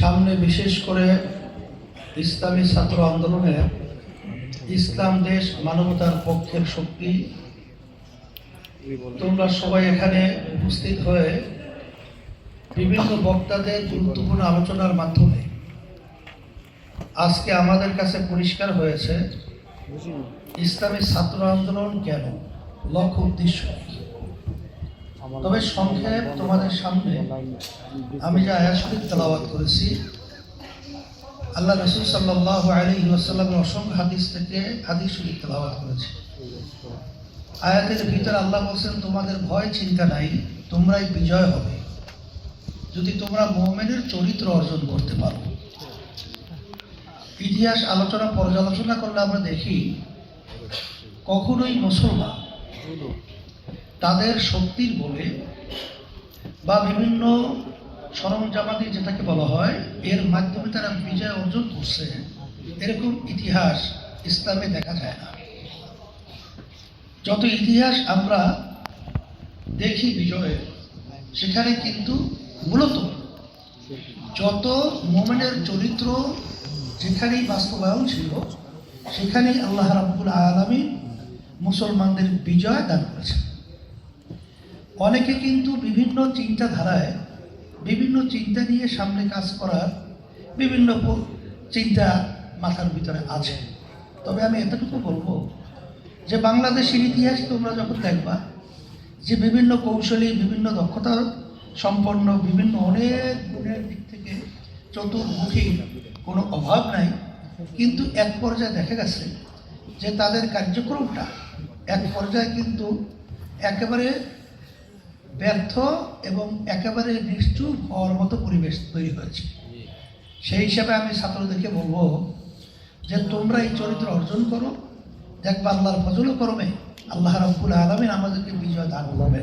সামনে বিশেষ করে ইসলামী ছাত্র আন্দোলনে ইসলাম দেশ মানবতার পক্ষের শক্তি, তোমরা সবাই এখানে উপস্থিত হয়ে বিভিন্ন বক্তাদের গুরুত্বপূর্ণ আলোচনার মাধ্যমে আজকে আমাদের কাছে পরিষ্কার হয়েছে ইসলামী ছাত্র আন্দোলন কেন, লক্ষ্য উদ্দেশ্য। তবে সংক্ষেপ তোমাদের সামনে আমি যে আয়াত শরীফ তেলাওয়াত করেছি, আল্লাহ রাসূল সাল্লাল্লাহু আলাইহি ওয়াসাল্লামের অসংখ্য হাদিস থেকে হাদিস শরীফ তেলাওয়াত করেছি। আয়াতের ভিতরে আল্লাহ বলছেন, তোমাদের ভয় চিন্তা নাই, তোমরাই বিজয় হবে যদি তোমরা মুমিনের চরিত্র অর্জন করতে পারো। ইতিহাস আলোচনা পর্যালোচনা করলে আমরা দেখি কখনোই মুসলমান তাদের শক্তির বলে বা বিভিন্ন সরঞ্জামাদি যেটাকে বলা হয় এর মাধ্যমে তারা বিজয় অর্জন করছে, এরকম ইতিহাস ইসলামে দেখা যায় না। যত ইতিহাস আমরা দেখি বিজয়ের, সেখানে কিন্তু মূলত যত মুমিনের চরিত্র যেখানেই বাস্তবায়ন ছিল, সেখানেই আল্লাহ রাব্বুল আলামিন মুসলমানদের বিজয় দান করেছেন। অনেকে কিন্তু বিভিন্ন চিন্তাধারায় বিভিন্ন চিন্তা নিয়ে সামনে কাজ করার বিভিন্ন চিন্তা মাথার ভিতরে আছে। তবে আমি এতটুকু বলবো যে বাংলাদেশের ইতিহাস তোমরা যখন দেখবা যে বিভিন্ন কৌশলী, বিভিন্ন দক্ষতা সম্পন্ন, বিভিন্ন অনেক গুণের দিক থেকে চতুর্মুখী, কোনো অভাব নাই, কিন্তু এক পর্যায়ে দেখা গেছে যে তাদের কার্যক্রমটা এক পর্যায়ে কিন্তু একেবারে ব্যর্থ এবং একেবারে নিশ্চুপ হওয়ার মতো পরিবেশ তৈরি হয়েছে। সেই হিসাবে আমি ছাত্রদেরকে বলবো যে তোমরা এই চরিত্র অর্জন করো, দেখবা আল্লাহর ফজল করবে, আল্লাহ রাব্বুল আলামিন আমাদেরকে বিজয় দান করবে।